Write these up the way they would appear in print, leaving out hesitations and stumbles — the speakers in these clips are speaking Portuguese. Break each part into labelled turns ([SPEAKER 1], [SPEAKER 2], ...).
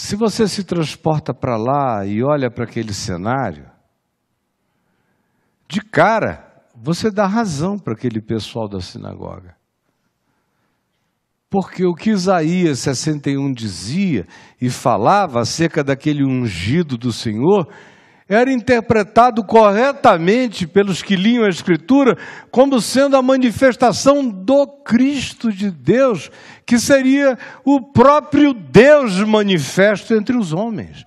[SPEAKER 1] Se você se transporta para lá e olha para aquele cenário, de cara, você dá razão para aquele pessoal da sinagoga. Porque o que Isaías 61 dizia e falava acerca daquele ungido do Senhor era interpretado corretamente pelos que liam a Escritura como sendo a manifestação do Cristo de Deus, que seria o próprio Deus manifesto entre os homens.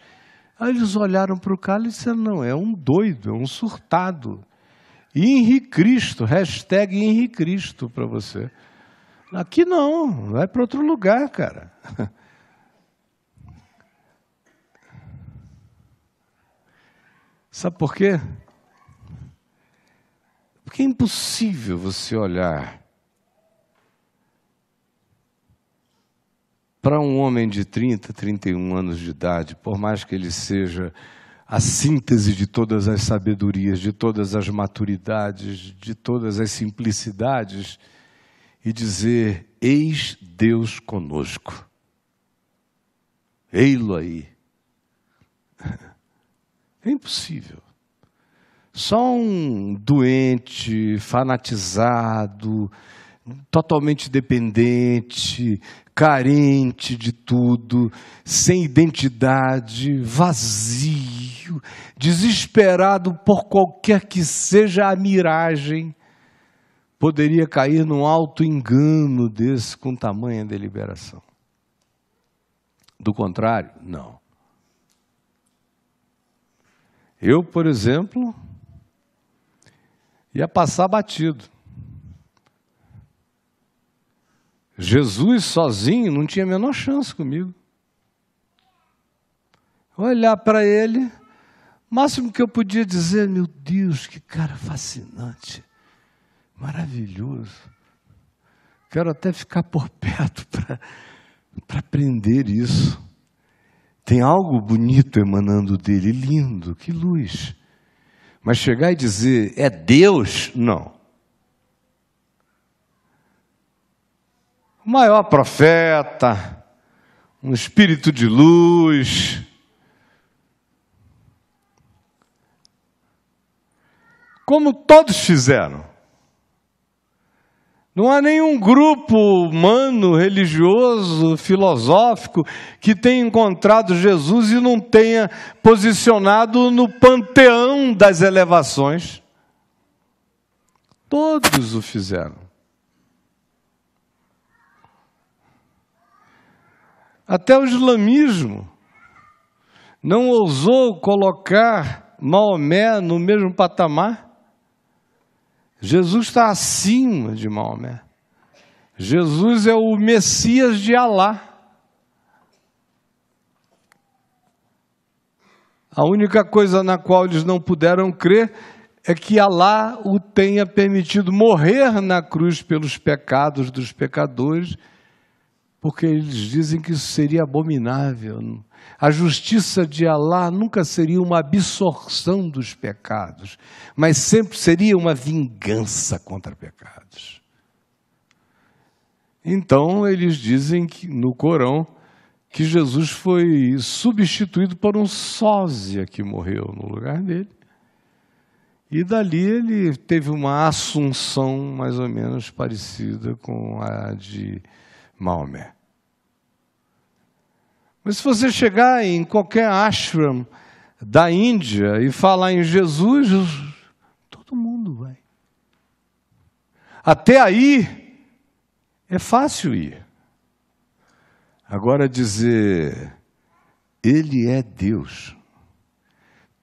[SPEAKER 1] Aí eles olharam para o cara e disseram, não, é um doido, é um surtado. Henri Cristo, hashtag Henri Cristo para você. Aqui não, vai para outro lugar, cara. Sabe por quê? Porque é impossível você olhar para um homem de 30, 31 anos de idade, por mais que ele seja a síntese de todas as sabedorias, de todas as maturidades, de todas as simplicidades, e dizer, eis Deus conosco. Ei-lo aí. É impossível. Só um doente, fanatizado, totalmente dependente, carente de tudo, sem identidade, vazio, desesperado por qualquer que seja a miragem, poderia cair num alto engano desse com tamanha deliberação. Do contrário, não. Eu, por exemplo, ia passar batido. Jesus sozinho não tinha a menor chance comigo. Olhar para ele, o máximo que eu podia dizer, meu Deus, que cara fascinante, maravilhoso. Quero até ficar por perto para aprender isso. Tem algo bonito emanando dele, lindo, que luz. Mas chegar e dizer, é Deus? Não. O maior profeta, um espírito de luz. Como todos fizeram. Não há nenhum grupo humano, religioso, filosófico que tenha encontrado Jesus e não tenha posicionado no panteão das elevações. Todos o fizeram. Até o islamismo não ousou colocar Maomé no mesmo patamar. Jesus está acima de Maomé. Jesus é o Messias de Alá. A única coisa na qual eles não puderam crer é que Alá o tenha permitido morrer na cruz pelos pecados dos pecadores, porque eles dizem que isso seria abominável. A justiça de Alá nunca seria uma absorção dos pecados, mas sempre seria uma vingança contra pecados. Então, eles dizem que, no Corão, que Jesus foi substituído por um sósia que morreu no lugar dele. E dali ele teve uma assunção mais ou menos parecida com a de Maomé. Mas se você chegar em qualquer ashram da Índia e falar em Jesus, todo mundo vai. Até aí é fácil ir. Agora dizer, Ele é Deus.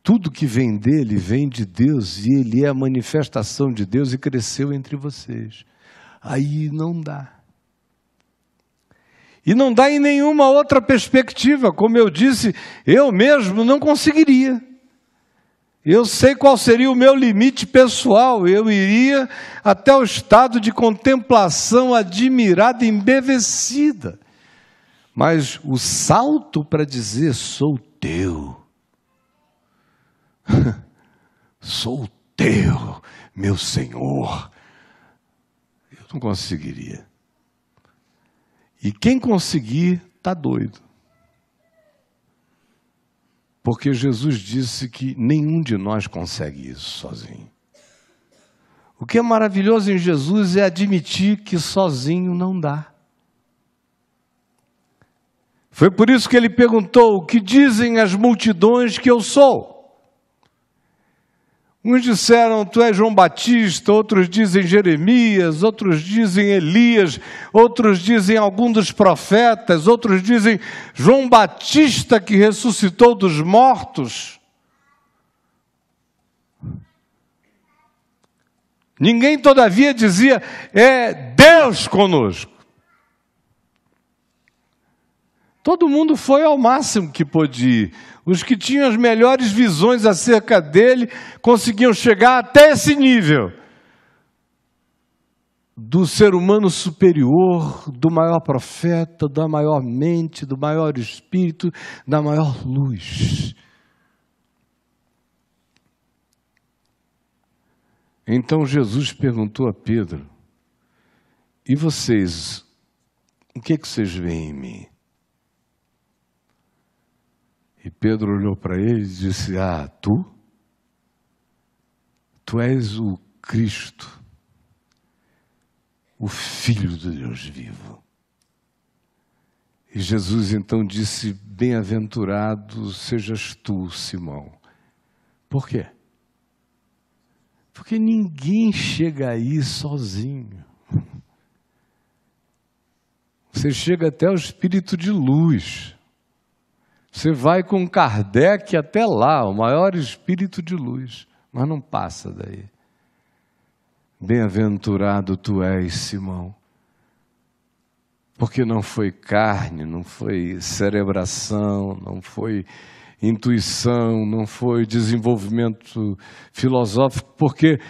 [SPEAKER 1] Tudo que vem dele vem de Deus e Ele é a manifestação de Deus e cresceu entre vocês. Aí não dá. E não dá em nenhuma outra perspectiva. Como eu disse, eu mesmo não conseguiria. Eu sei qual seria o meu limite pessoal. Eu iria até o estado de contemplação admirada, embevecida. Mas o salto para dizer, sou teu. Sou teu, meu Senhor. Eu não conseguiria. E quem conseguir, está doido. Porque Jesus disse que nenhum de nós consegue isso sozinho. O que é maravilhoso em Jesus é admitir que sozinho não dá. Foi por isso que ele perguntou: o que dizem as multidões que eu sou? Uns disseram, tu és João Batista, outros dizem Jeremias, outros dizem Elias, outros dizem algum dos profetas, outros dizem João Batista que ressuscitou dos mortos. Ninguém, todavia, dizia, é Deus conosco. Todo mundo foi ao máximo que podia ir. Os que tinham as melhores visões acerca dele conseguiam chegar até esse nível do ser humano superior, do maior profeta, da maior mente, do maior espírito, da maior luz. Então Jesus perguntou a Pedro: e vocês, o que vocês veem em mim? E Pedro olhou para ele e disse: tu és o Cristo, o Filho de Deus vivo. E Jesus então disse: bem-aventurado sejas tu, Simão. Por quê? Porque ninguém chega aí sozinho. Você chega até o Espírito de luz. Você vai com Kardec até lá, o maior espírito de luz, mas não passa daí. Bem-aventurado tu és, Simão, porque não foi carne, não foi cerebração, não foi intuição, não foi desenvolvimento filosófico, porque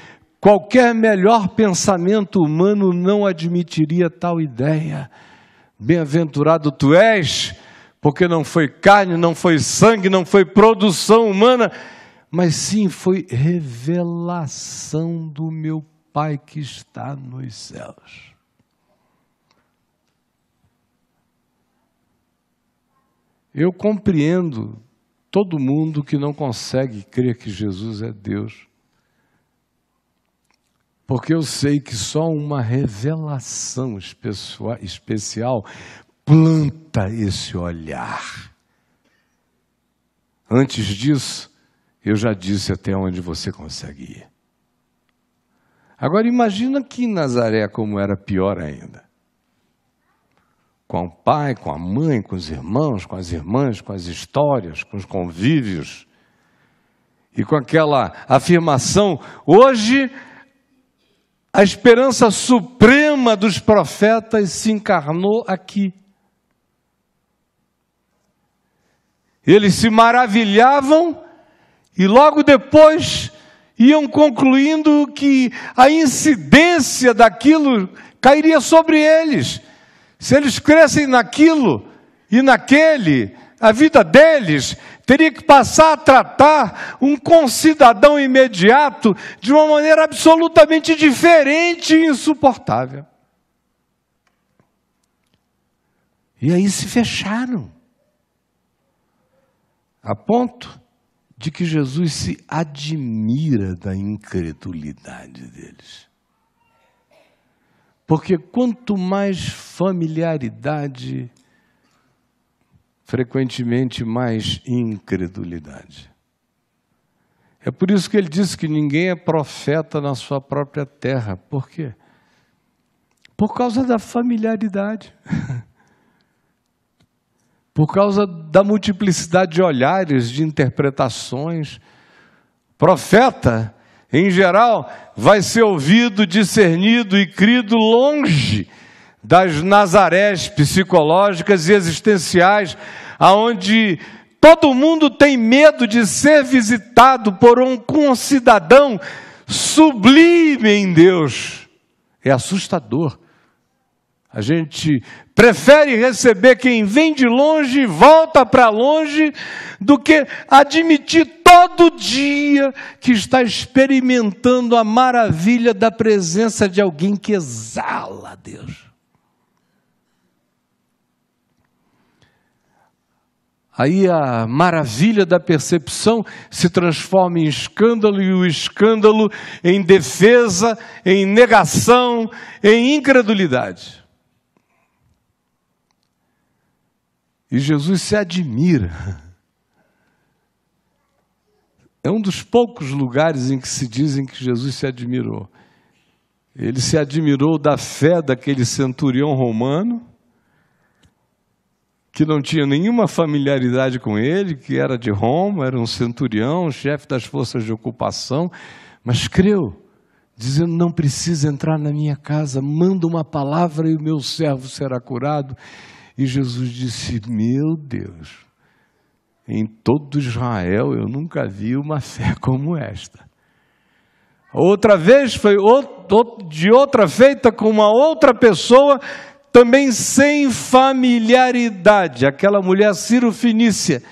[SPEAKER 1] qualquer melhor pensamento humano não admitiria tal ideia. Bem-aventurado tu és, porque não foi carne, não foi sangue, não foi produção humana, mas sim foi revelação do meu Pai que está nos céus. Eu compreendo todo mundo que não consegue crer que Jesus é Deus, porque eu sei que só uma revelação especial planta esse olhar. Antes disso, eu já disse até onde você consegue ir. Agora imagina que em Nazaré como era pior ainda. Com o pai, com a mãe, com os irmãos, com as irmãs, com as histórias, com os convívios. E com aquela afirmação, hoje a esperança suprema dos profetas se encarnou aqui. Eles se maravilhavam e logo depois iam concluindo que a incidência daquilo cairia sobre eles. Se eles crescem naquilo e naquele, a vida deles teria que passar a tratar um concidadão imediato de uma maneira absolutamente diferente e insuportável. E aí se fecharam. A ponto de que Jesus se admira da incredulidade deles. Porque quanto mais familiaridade, frequentemente mais incredulidade. É por isso que ele disse que ninguém é profeta na sua própria terra. Por quê? Por causa da familiaridade. Por causa da multiplicidade de olhares, de interpretações. Profeta, em geral, vai ser ouvido, discernido e crido longe das Nazarés psicológicas e existenciais, aonde todo mundo tem medo de ser visitado por um concidadão sublime em Deus. É assustador. A gente prefere receber quem vem de longe e volta para longe do que admitir todo dia que está experimentando a maravilha da presença de alguém que exala a Deus. Aí a maravilha da percepção se transforma em escândalo, e o escândalo em defesa, em negação, em incredulidade. E Jesus se admira. É um dos poucos lugares em que se dizem que Jesus se admirou. Ele se admirou da fé daquele centurião romano, que não tinha nenhuma familiaridade com ele, que era de Roma, era um centurião, chefe das forças de ocupação, mas creu, dizendo: não precisa entrar na minha casa, manda uma palavra e o meu servo será curado. E Jesus disse: meu Deus, em todo Israel eu nunca vi uma fé como esta. Outra vez foi de outra feita com uma outra pessoa, também sem familiaridade, aquela mulher Ciro-Fenícia,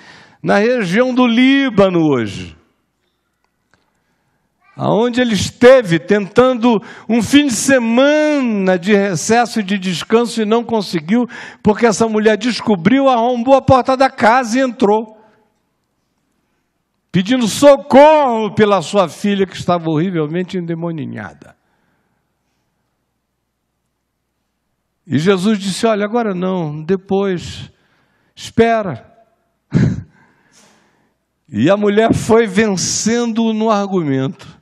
[SPEAKER 1] na região do Líbano hoje, aonde ele esteve tentando um fim de semana de recesso e de descanso e não conseguiu, porque essa mulher descobriu, arrombou a porta da casa e entrou, pedindo socorro pela sua filha que estava horrivelmente endemoninhada. E Jesus disse: olha, agora não, depois, espera. E a mulher foi vencendo no argumento.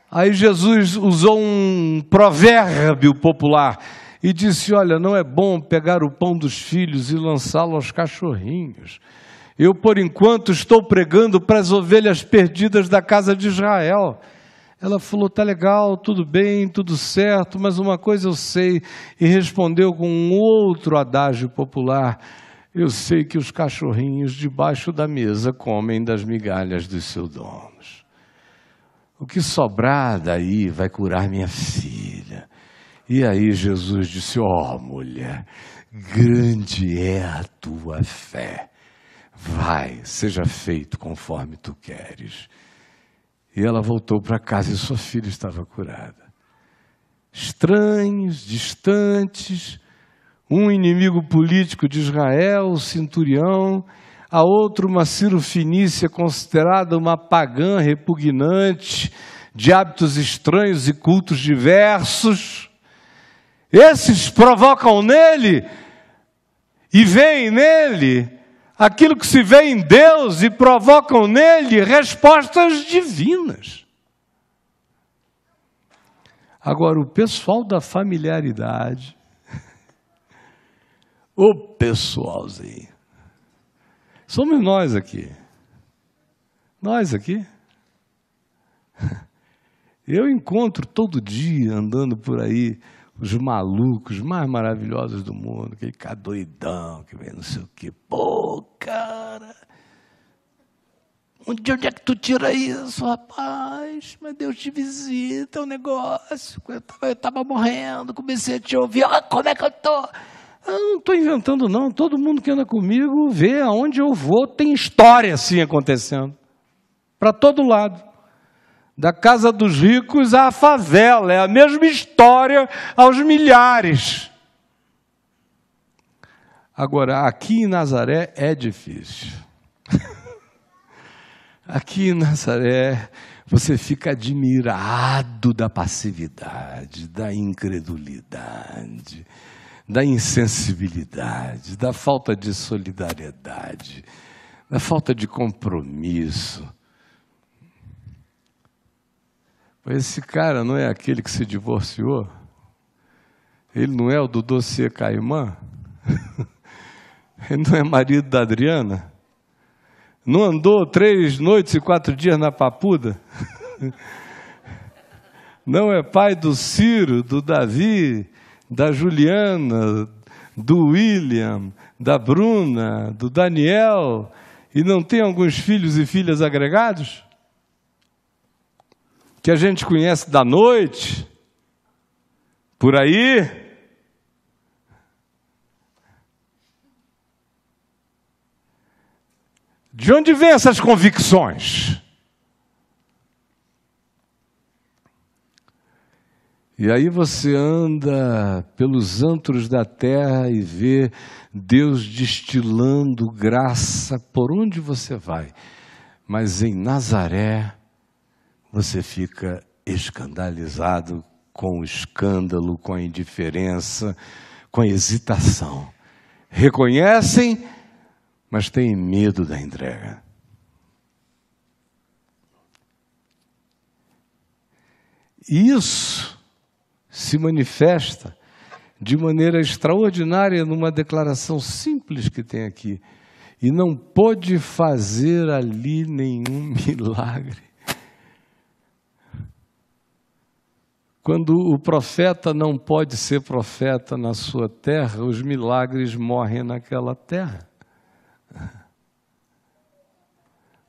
[SPEAKER 1] Aí Jesus usou um provérbio popular e disse: olha, não é bom pegar o pão dos filhos e lançá-lo aos cachorrinhos. Eu, por enquanto, estou pregando para as ovelhas perdidas da casa de Israel. Ela falou: tá legal, tudo bem, tudo certo, mas uma coisa eu sei. E respondeu com um outro adágio popular: eu sei que os cachorrinhos debaixo da mesa comem das migalhas dos seus donos. O que sobrar daí vai curar minha filha. E aí Jesus disse: ó, mulher, grande é a tua fé. Vai, seja feito conforme tu queres. E ela voltou para casa e sua filha estava curada. Estranhos, distantes, um inimigo político de Israel, o centurião, a outra uma Ciro-Fenícia considerada uma pagã repugnante, de hábitos estranhos e cultos diversos. Esses provocam nele e veem nele aquilo que se vê em Deus e provocam nele respostas divinas. Agora, o pessoal da familiaridade, o pessoalzinho, somos nós aqui. Nós aqui. Eu encontro todo dia, andando por aí, os malucos mais maravilhosos do mundo, aquele cara doidão, que vem não sei o quê. Pô, cara, de onde é que tu tira isso, rapaz? Mas Deus te visita, é um negócio. Eu estava morrendo, comecei a te ouvir, olha como é que eu estou. Eu não estou inventando não, todo mundo que anda comigo vê aonde eu vou, tem história assim acontecendo, para todo lado. Da casa dos ricos à favela, é a mesma história aos milhares. Agora, aqui em Nazaré é difícil. Aqui em Nazaré, você fica admirado da passividade, da incredulidade, da insensibilidade, da falta de solidariedade, da falta de compromisso. Esse cara não é aquele que se divorciou? Ele não é o do dossiê Caimã? Ele não é marido da Adriana? Não andou 3 noites e 4 dias na Papuda? Não é pai do Ciro, do Davi, da Juliana, do William, da Bruna, do Daniel, e não tem alguns filhos e filhas agregados? Que a gente conhece da noite, por aí. De onde vêm essas convicções? E aí você anda pelos antros da terra e vê Deus destilando graça por onde você vai. Mas em Nazaré, você fica escandalizado com o escândalo, com a indiferença, com a hesitação. Reconhecem, mas têm medo da entrega. Isso se manifesta de maneira extraordinária numa declaração simples que tem aqui. E não pôde fazer ali nenhum milagre. Quando o profeta não pode ser profeta na sua terra, os milagres morrem naquela terra.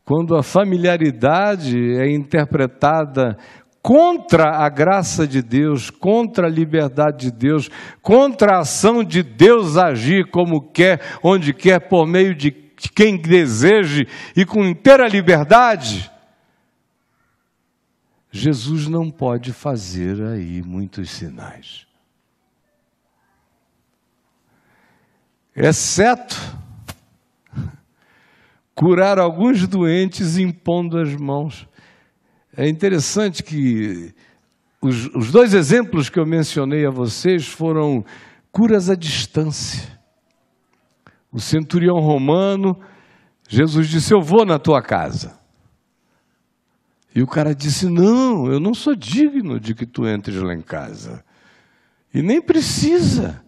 [SPEAKER 1] Quando a familiaridade é interpretada contra a graça de Deus, contra a liberdade de Deus, contra a ação de Deus agir como quer, onde quer, por meio de quem deseje e com inteira liberdade, Jesus não pode fazer aí muitos sinais. Exceto curar alguns doentes impondo as mãos. É interessante que os dois exemplos que eu mencionei a vocês foram curas à distância. O centurião romano, Jesus disse, eu vou na tua casa. E o cara disse, não, eu não sou digno de que tu entres lá em casa. E nem precisa,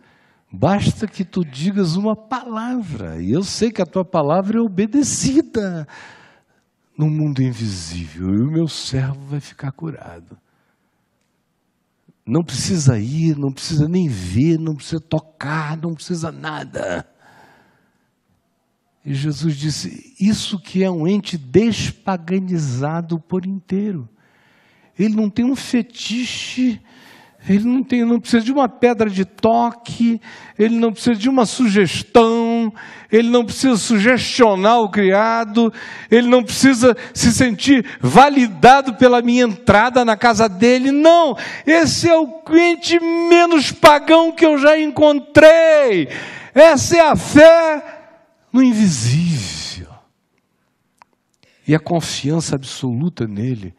[SPEAKER 1] basta que tu digas uma palavra. E eu sei que a tua palavra é obedecida no mundo invisível, e o meu servo vai ficar curado. Não precisa ir, não precisa nem ver, não precisa tocar, não precisa nada. E Jesus disse, isso que é um ente despaganizado por inteiro. Ele não tem um fetiche, ele não precisa de uma pedra de toque, ele não precisa de uma sugestão, ele não precisa sugestionar o criado, ele não precisa se sentir validado pela minha entrada na casa dele. Não, esse é o ente menos pagão que eu já encontrei. Essa é a fé no invisível. E a confiança absoluta nele.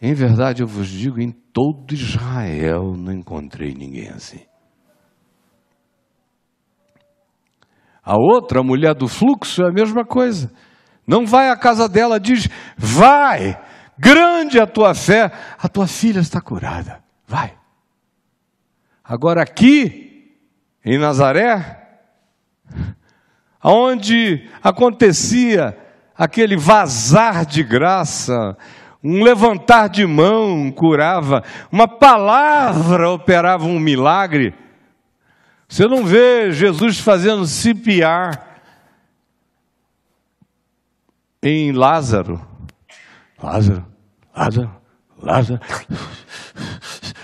[SPEAKER 1] Em verdade, eu vos digo, em todo Israel não encontrei ninguém assim. A outra, a mulher do fluxo, é a mesma coisa. Não vai à casa dela, diz, vai, grande a tua fé, a tua filha está curada, vai. Agora aqui, em Nazaré, onde acontecia aquele vazar de graça, um levantar de mão curava, uma palavra operava um milagre. Você não vê Jesus fazendo CPR em Lázaro. Lázaro, Lázaro, Lázaro.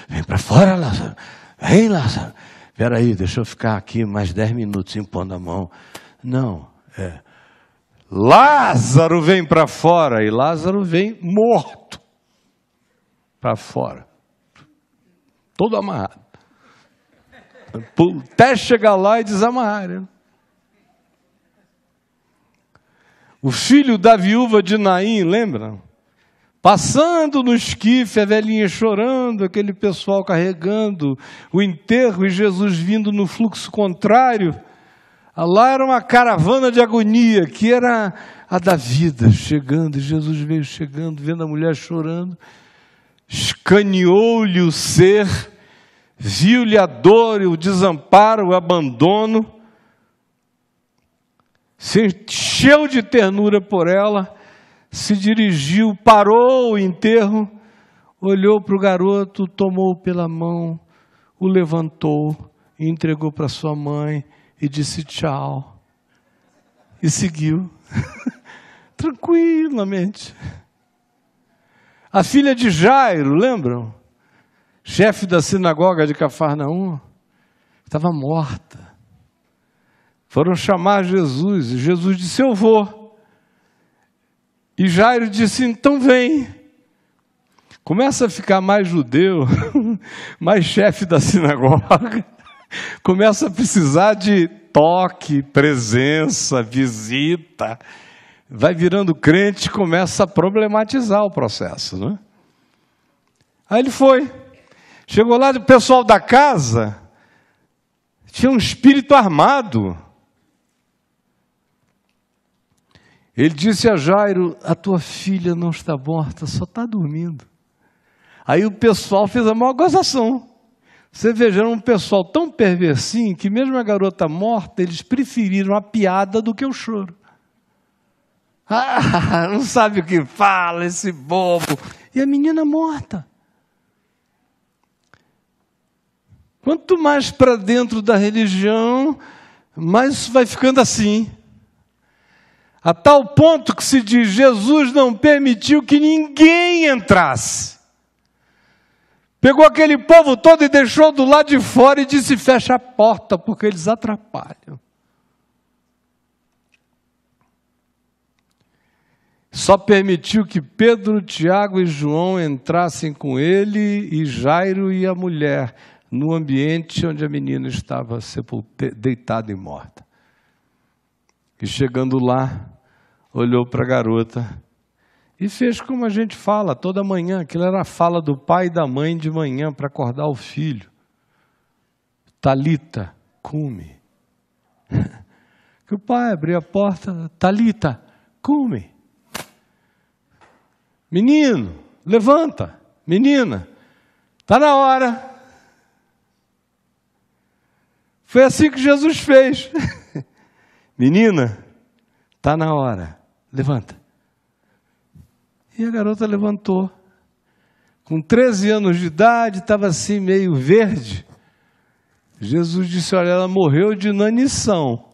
[SPEAKER 1] Vem para fora, Lázaro. Vem, Lázaro. Espera aí, deixa eu ficar aqui mais 10 minutos impondo a mão. Não, Lázaro vem para fora, e Lázaro vem morto para fora, todo amarrado, até chegar lá e desamarrar. O filho da viúva de Naim, lembram? Passando no esquife, a velhinha chorando, aquele pessoal carregando o enterro e Jesus vindo no fluxo contrário. Lá era uma caravana de agonia, que era a da vida, chegando, e Jesus veio chegando, vendo a mulher chorando, escaneou-lhe o ser, viu-lhe a dor, o desamparo, o abandono, se encheu de ternura por ela, se dirigiu, parou o enterro, olhou para o garoto, tomou-o pela mão, o levantou e entregou para sua mãe, e disse tchau, e seguiu, tranquilamente. A filha de Jairo, lembram? Chefe da sinagoga de Cafarnaum, estava morta. Foram chamar Jesus, e Jesus disse, eu vou. E Jairo disse, então vem. começa a ficar mais judeu, mais chefe da sinagoga, começa a precisar de toque, presença, visita, vai virando crente e começa a problematizar o processo, não é? Aí ele foi, chegou lá, o pessoal da casa tinha um espírito armado. Ele disse a Jairo: a tua filha não está morta, só está dormindo. Aí o pessoal fez a maior gozação. Você veja, era um pessoal tão perversinho que mesmo a garota morta, eles preferiram a piada do que o choro. Ah, não sabe o que fala esse bobo. E a menina morta. Quanto mais para dentro da religião, mais isso vai ficando assim. A tal ponto que se diz, Jesus não permitiu que ninguém entrasse. Pegou aquele povo todo e deixou do lado de fora e disse: fecha a porta, porque eles atrapalham. Só permitiu que Pedro, Tiago e João entrassem com ele e Jairo e a mulher no ambiente onde a menina estava deitada e morta. E chegando lá, olhou para a garota e fez como a gente fala toda manhã. Aquilo era a fala do pai e da mãe de manhã para acordar o filho. Talita, cume. Que o pai abriu a porta, Talita, cume. Menino, levanta. Menina, está na hora. Foi assim que Jesus fez. Menina, está na hora. Levanta. E a garota levantou. Com 13 anos de idade, estava assim meio verde. Jesus disse: olha, ela morreu de inanição.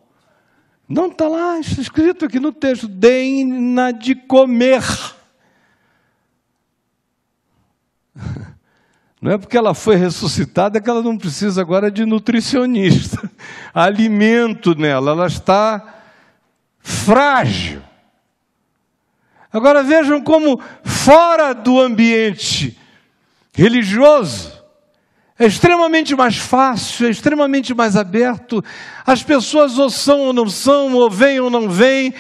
[SPEAKER 1] Não está lá, está escrito aqui no texto: deem-na de comer. Não é porque ela foi ressuscitada que ela não precisa agora de nutricionista. Há alimento nela, ela está frágil. Agora vejam como fora do ambiente religioso é extremamente mais fácil, é extremamente mais aberto. As pessoas ou são ou não são, ou vêm ou não vêm.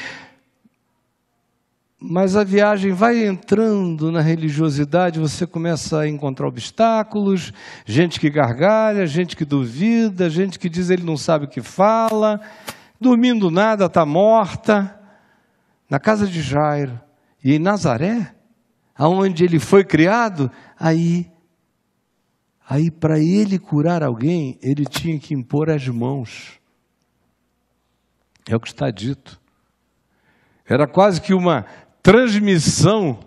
[SPEAKER 1] Mas a viagem vai entrando na religiosidade, você começa a encontrar obstáculos, gente que gargalha, gente que duvida, gente que diz ele não sabe o que fala, dormindo nada, está morta. Na casa de Jairo e em Nazaré, aonde ele foi criado, aí para ele curar alguém, ele tinha que impor as mãos. É o que está dito. Era quase que uma transmissão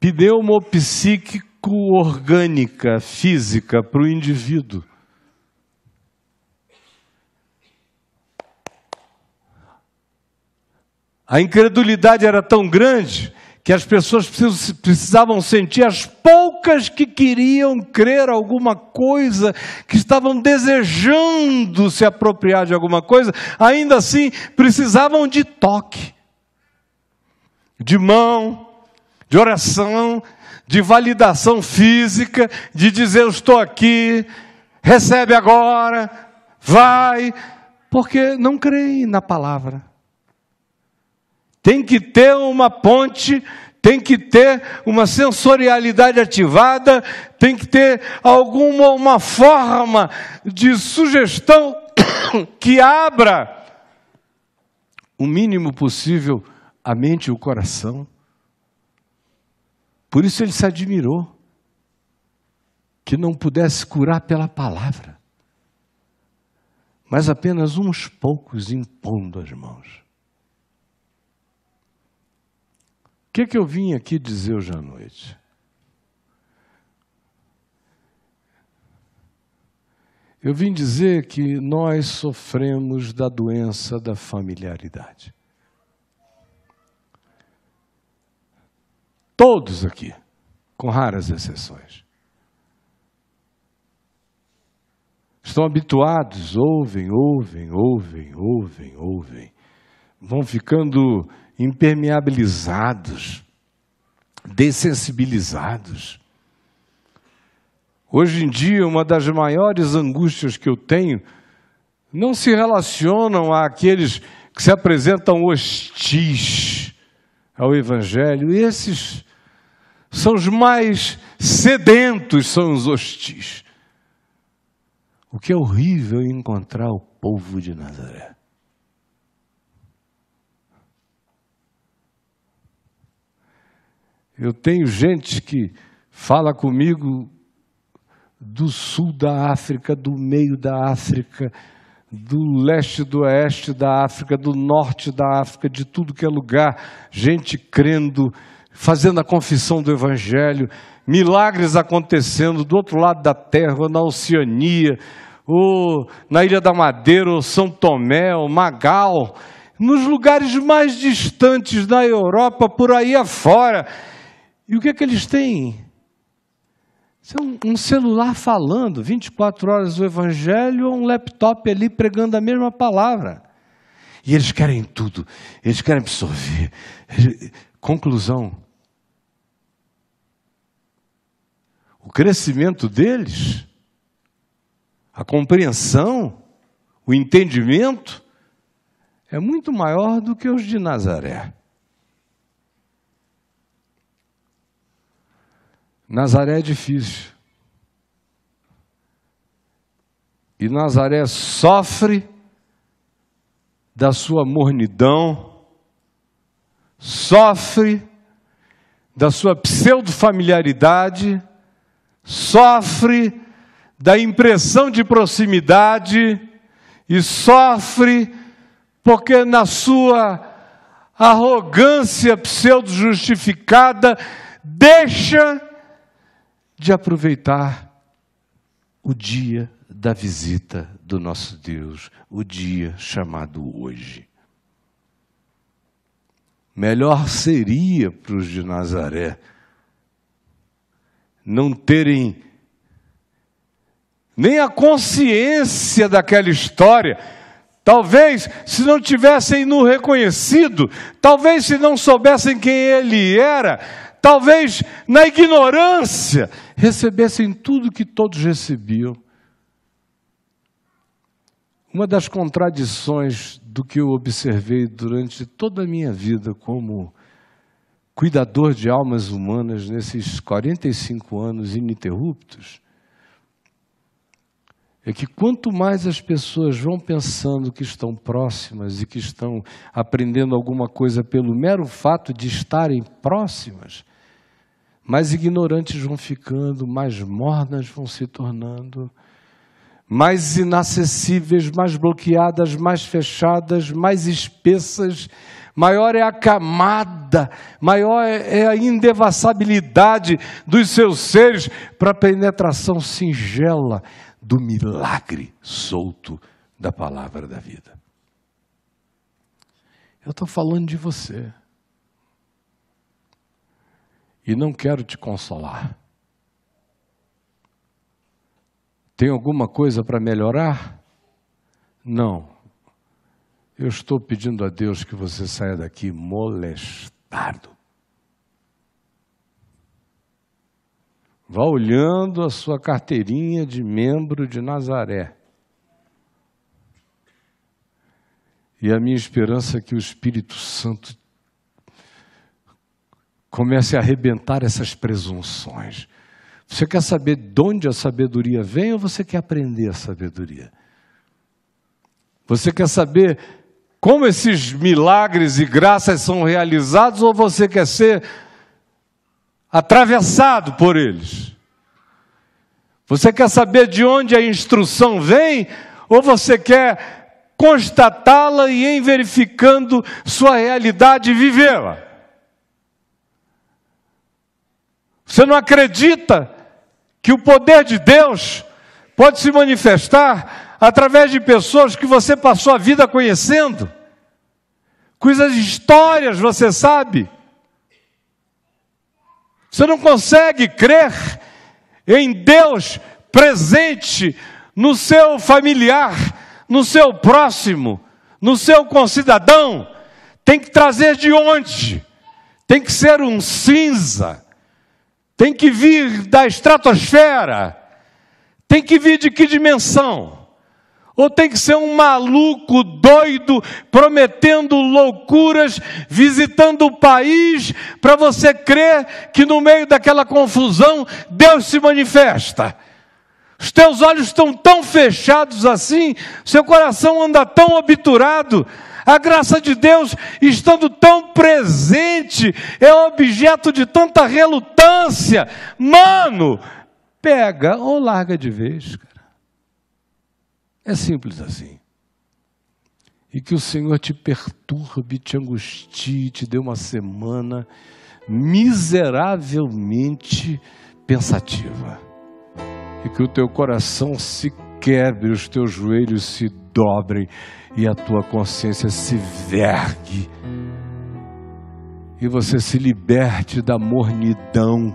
[SPEAKER 1] pneumopsíquico-orgânica, física, para o indivíduo. A incredulidade era tão grande que as pessoas precisavam sentir, as poucas que queriam crer alguma coisa, que estavam desejando se apropriar de alguma coisa, ainda assim precisavam de toque, de mão, de oração, de validação física, de dizer eu estou aqui, recebe agora, vai, porque não creem na palavra. Tem que ter uma ponte, tem que ter uma sensorialidade ativada, tem que ter uma forma de sugestão que abra o mínimo possível a mente e o coração. Por isso ele se admirou que não pudesse curar pela palavra, mas apenas uns poucos impondo as mãos. O que eu vim aqui dizer hoje à noite? Eu vim dizer que nós sofremos da doença da familiaridade. Todos aqui, com raras exceções. Estão habituados, ouvem. Vão ficando impermeabilizados dessensibilizados. Hoje em dia, uma das maiores angústias que eu tenho não se relacionam àqueles que se apresentam hostis ao Evangelho. Esses são os mais sedentos, são os hostis. O que é horrível é encontrar o povo de Nazaré. Eu tenho gente que fala comigo do sul da África, do meio da África, do leste, do oeste da África, do norte da África, de tudo que é lugar, gente crendo, fazendo a confissão do Evangelho, milagres acontecendo do outro lado da terra, ou na Oceania, ou na Ilha da Madeira, ou São Tomé, ou Magal, nos lugares mais distantes da Europa, por aí afora. E o que é que eles têm? Um celular falando 24 horas o Evangelho, ou um laptop ali pregando a mesma palavra. E eles querem tudo, eles querem absorver. Conclusão: o crescimento deles, a compreensão, o entendimento, é muito maior do que os de Nazaré. Nazaré é difícil. E Nazaré sofre da sua mornidão, sofre da sua pseudo-familiaridade, sofre da impressão de proximidade e sofre porque na sua arrogância pseudo-justificada deixa de aproveitar o dia da visita do nosso Deus, o dia chamado hoje. Melhor seria para os de Nazaré não terem nem a consciência daquela história. Talvez, se não tivessem no reconhecido, talvez se não soubessem quem ele era, talvez na ignorância recebessem tudo que todos recebiam. Uma das contradições do que eu observei durante toda a minha vida como cuidador de almas humanas nesses 45 anos ininterruptos, é que quanto mais as pessoas vão pensando que estão próximas e que estão aprendendo alguma coisa pelo mero fato de estarem próximas, mais ignorantes vão ficando, mais mornas vão se tornando, mais inacessíveis, mais bloqueadas, mais fechadas, mais espessas. Maior é a camada, maior é a indevassabilidade dos seus seres para a penetração singela do milagre solto da palavra da vida. Eu estou falando de você. E não quero te consolar. Tem alguma coisa para melhorar? Não. Eu estou pedindo a Deus que você saia daqui molestado. Vá olhando a sua carteirinha de membro de Nazaré. E a minha esperança é que o Espírito Santo comece a arrebentar essas presunções. Você quer saber de onde a sabedoria vem ou você quer aprender a sabedoria? Você quer saber como esses milagres e graças são realizados ou você quer ser atravessado por eles? Você quer saber de onde a instrução vem ou você quer constatá-la e, em verificando sua realidade, vivê-la? Você não acredita que o poder de Deus pode se manifestar através de pessoas que você passou a vida conhecendo? Cujas histórias você sabe? Você não consegue crer em Deus presente no seu familiar, no seu próximo, no seu concidadão? Tem que trazer de onde? tem que ser um cinza, tem que vir da estratosfera, tem que vir de que dimensão? Ou tem que ser um maluco doido, prometendo loucuras, visitando o país, para você crer que no meio daquela confusão, Deus se manifesta? Os teus olhos estão tão fechados assim, seu coração anda tão obturado, a graça de Deus estando tão presente, é objeto de tanta relutância. Mano, pega ou larga de vez, cara. É simples assim. E que o Senhor te perturbe, te angustie, te dê uma semana miseravelmente pensativa. E que o teu coração se quebre, os teus joelhos se dobrem e a tua consciência se vergue. E você se liberte da mornidão,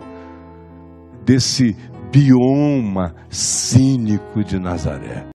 [SPEAKER 1] desse bioma cínico de Nazaré.